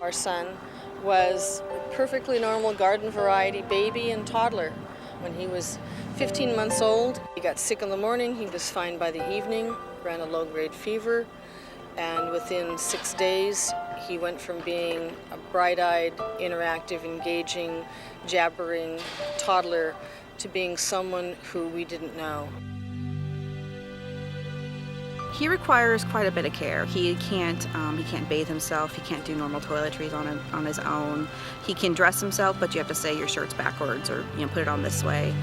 Our son was a perfectly normal garden variety baby and toddler. When he was 15 months old, he got sick in the morning, he was fine by the evening, ran a low-grade fever, and within 6 days, he went from being a bright-eyed, interactive, engaging, jabbering toddler to being someone who we didn't know. He requires quite a bit of care. He can't bathe himself. He can't do normal toiletries on his own. He can dress himself, but you have to say your shirt's backwards or put it on this way.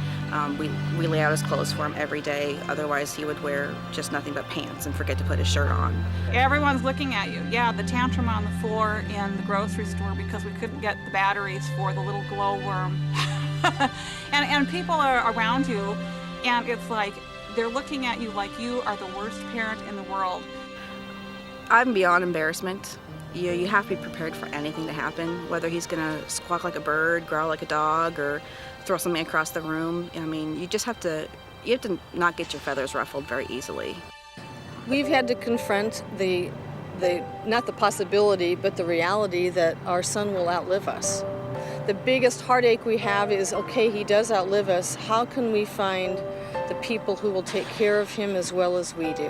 We lay out his clothes for him every day. Otherwise, he would wear just nothing but pants and forget to put his shirt on. Everyone's looking at you. Yeah, the tantrum on the floor in the grocery store because we couldn't get the batteries for the little glowworm. and people are around you, and it's like, they're looking at you like you are the worst parent in the world. I'm beyond embarrassment. You have to be prepared for anything to happen, whether he's gonna squawk like a bird, growl like a dog, or throw something across the room. I mean, you have to not get your feathers ruffled very easily. We've had to confront the not the possibility, but the reality that our son will outlive us. The biggest heartache we have is, okay, he does outlive us. How can we find the people who will take care of him as well as we do?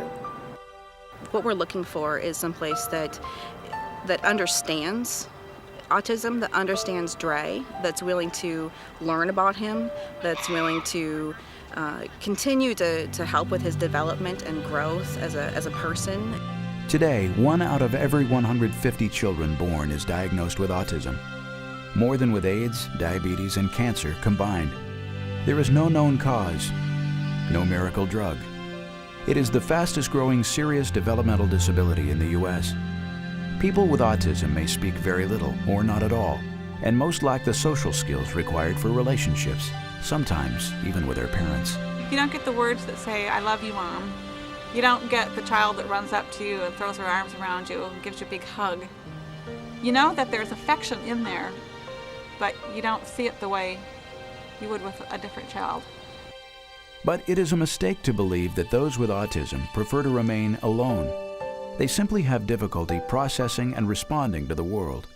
What we're looking for is someplace that understands autism, that understands Dre, that's willing to learn about him, that's willing to continue to help with his development and growth as a person. Today, 1 out of every 150 children born is diagnosed with autism, more than with AIDS, diabetes, and cancer combined. There is no known cause, no miracle drug. It is the fastest growing serious developmental disability in the U.S. People with autism may speak very little or not at all, and most lack the social skills required for relationships, sometimes even with their parents. You don't get the words that say, "I love you, Mom." You don't get the child that runs up to you and throws her arms around you and gives you a big hug. You know that there's affection in there, but you don't see it the way you would with a different child. But it is a mistake to believe that those with autism prefer to remain alone. They simply have difficulty processing and responding to the world.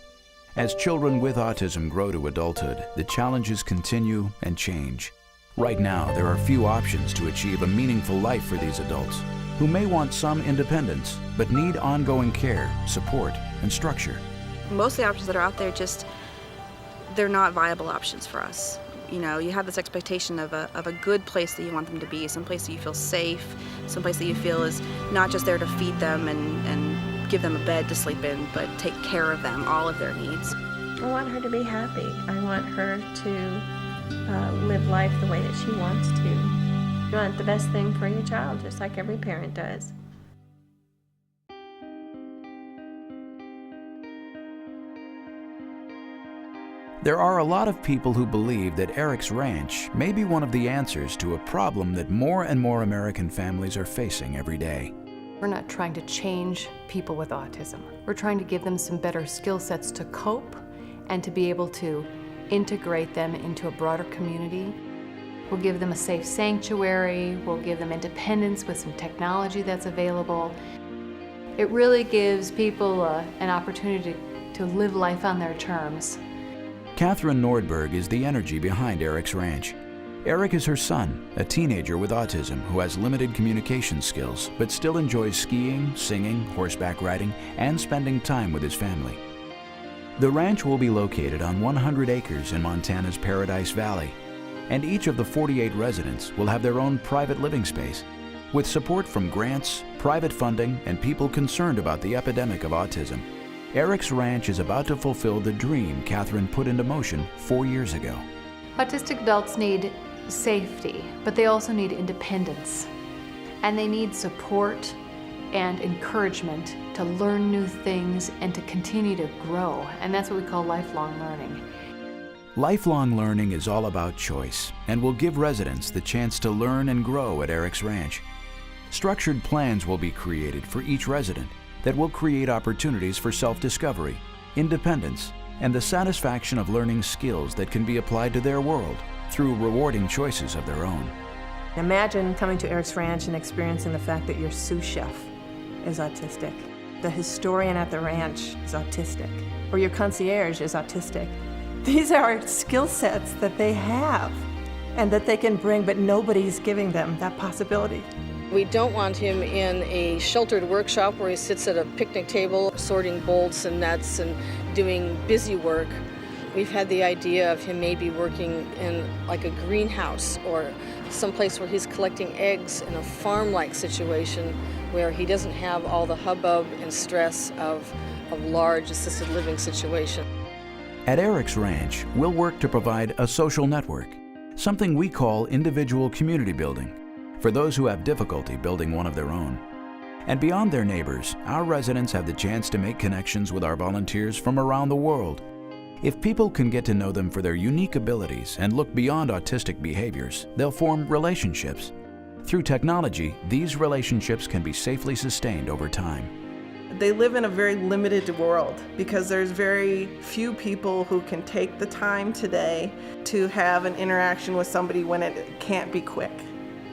As children with autism grow to adulthood, the challenges continue and change. Right now, there are few options to achieve a meaningful life for these adults, who may want some independence, but need ongoing care, support, and structure. Most of the options that are out there they're not viable options for us. You have this expectation of a good place that you want them to be, someplace that you feel safe, someplace that you feel is not just there to feed them and give them a bed to sleep in, but take care of them, all of their needs. I want her to be happy. I want her to live life the way that she wants to. You want the best thing for your child, just like every parent does. There are a lot of people who believe that Erik's Ranch may be one of the answers to a problem that more and more American families are facing every day. We're not trying to change people with autism. We're trying to give them some better skill sets to cope and to be able to integrate them into a broader community. We'll give them a safe sanctuary. We'll give them independence with some technology that's available. It really gives people an opportunity to live life on their terms. Catherine Nordberg is the energy behind Erik's Ranch. Erik is her son, a teenager with autism who has limited communication skills, but still enjoys skiing, singing, horseback riding, and spending time with his family. The ranch will be located on 100 acres in Montana's Paradise Valley, and each of the 48 residents will have their own private living space, with support from grants, private funding, and people concerned about the epidemic of autism. Erik's Ranch is about to fulfill the dream Catherine put into motion 4 years ago. Autistic adults need safety, but they also need independence. And they need support and encouragement to learn new things and to continue to grow. And that's what we call lifelong learning. Lifelong learning is all about choice and will give residents the chance to learn and grow at Erik's Ranch. Structured plans will be created for each resident that will create opportunities for self-discovery, independence, and the satisfaction of learning skills that can be applied to their world through rewarding choices of their own. Imagine coming to Erik's Ranch and experiencing the fact that your sous chef is autistic. The historian at the ranch is autistic, or your concierge is autistic. These are skill sets that they have and that they can bring, but nobody's giving them that possibility. We don't want him in a sheltered workshop where he sits at a picnic table sorting bolts and nuts and doing busy work. We've had the idea of him maybe working in like a greenhouse or someplace where he's collecting eggs in a farm-like situation where he doesn't have all the hubbub and stress of a large assisted living situation. At Erik's Ranch, we'll work to provide a social network, something we call individual community building, for those who have difficulty building one of their own. And beyond their neighbors, our residents have the chance to make connections with our volunteers from around the world. If people can get to know them for their unique abilities and look beyond autistic behaviors, they'll form relationships. Through technology, these relationships can be safely sustained over time. They live in a very limited world because there's very few people who can take the time today to have an interaction with somebody when it can't be quick.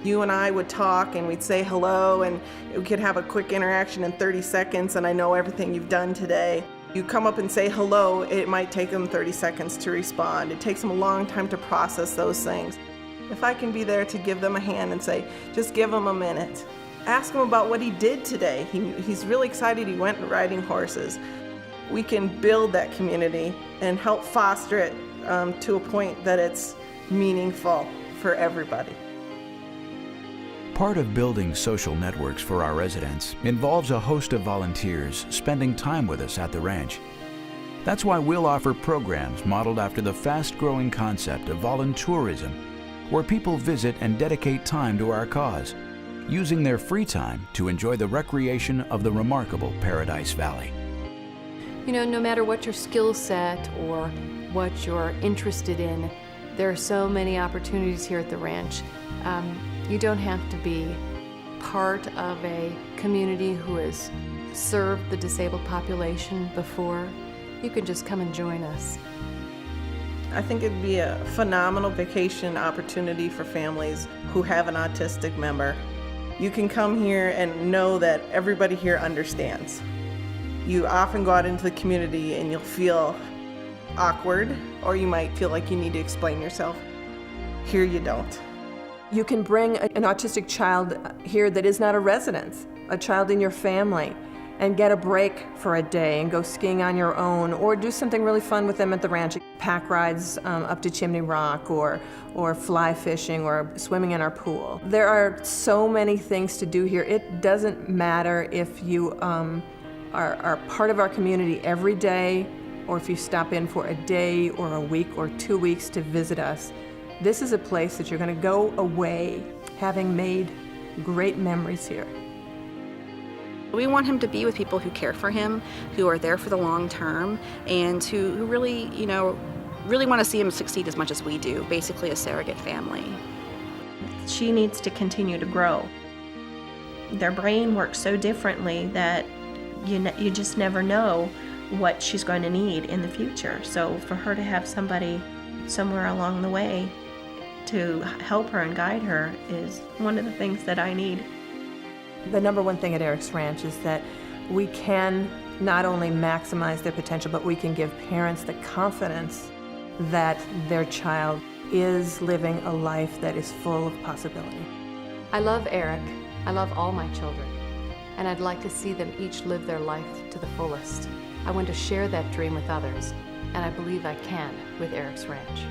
You and I would talk and we'd say hello and we could have a quick interaction in 30 seconds and I know everything you've done today. You come up and say hello, it might take them 30 seconds to respond. It takes them a long time to process those things. If I can be there to give them a hand and say, just give him a minute. Ask him about what he did today. He's really excited he went riding horses. We can build that community and help foster it to a point that it's meaningful for everybody. Part of building social networks for our residents involves a host of volunteers spending time with us at the ranch. That's why we'll offer programs modeled after the fast-growing concept of voluntourism, where people visit and dedicate time to our cause, using their free time to enjoy the recreation of the remarkable Paradise Valley. You know, no matter what your skill set or what you're interested in, there are so many opportunities here at the ranch. You don't have to be part of a community who has served the disabled population before. You can just come and join us. I think it'd be a phenomenal vacation opportunity for families who have an autistic member. You can come here and know that everybody here understands. You often go out into the community and you'll feel awkward, or you might feel like you need to explain yourself. Here you don't. You can bring an autistic child here that is not a resident, a child in your family, and get a break for a day and go skiing on your own, or do something really fun with them at the ranch. Pack rides up to Chimney Rock, or fly fishing, or swimming in our pool. There are so many things to do here. It doesn't matter if you are part of our community every day, or if you stop in for a day or a week or 2 weeks to visit us. This is a place that you're going to go away having made great memories here. We want him to be with people who care for him, who are there for the long term, and who really, really want to see him succeed as much as we do, basically a surrogate family. She needs to continue to grow. Their brain works so differently that you just never know what she's going to need in the future. So for her to have somebody somewhere along the way to help her and guide her is one of the things that I need. The number one thing at Erik's Ranch is that we can not only maximize their potential, but we can give parents the confidence that their child is living a life that is full of possibility. I love Erik. I love all my children. And I'd like to see them each live their life to the fullest. I want to share that dream with others, and I believe I can with Erik's Ranch.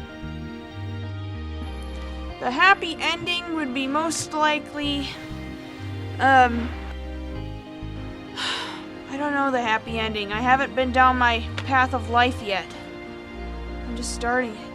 The happy ending would be most likely, I don't know the happy ending. I haven't been down my path of life yet. I'm just starting it.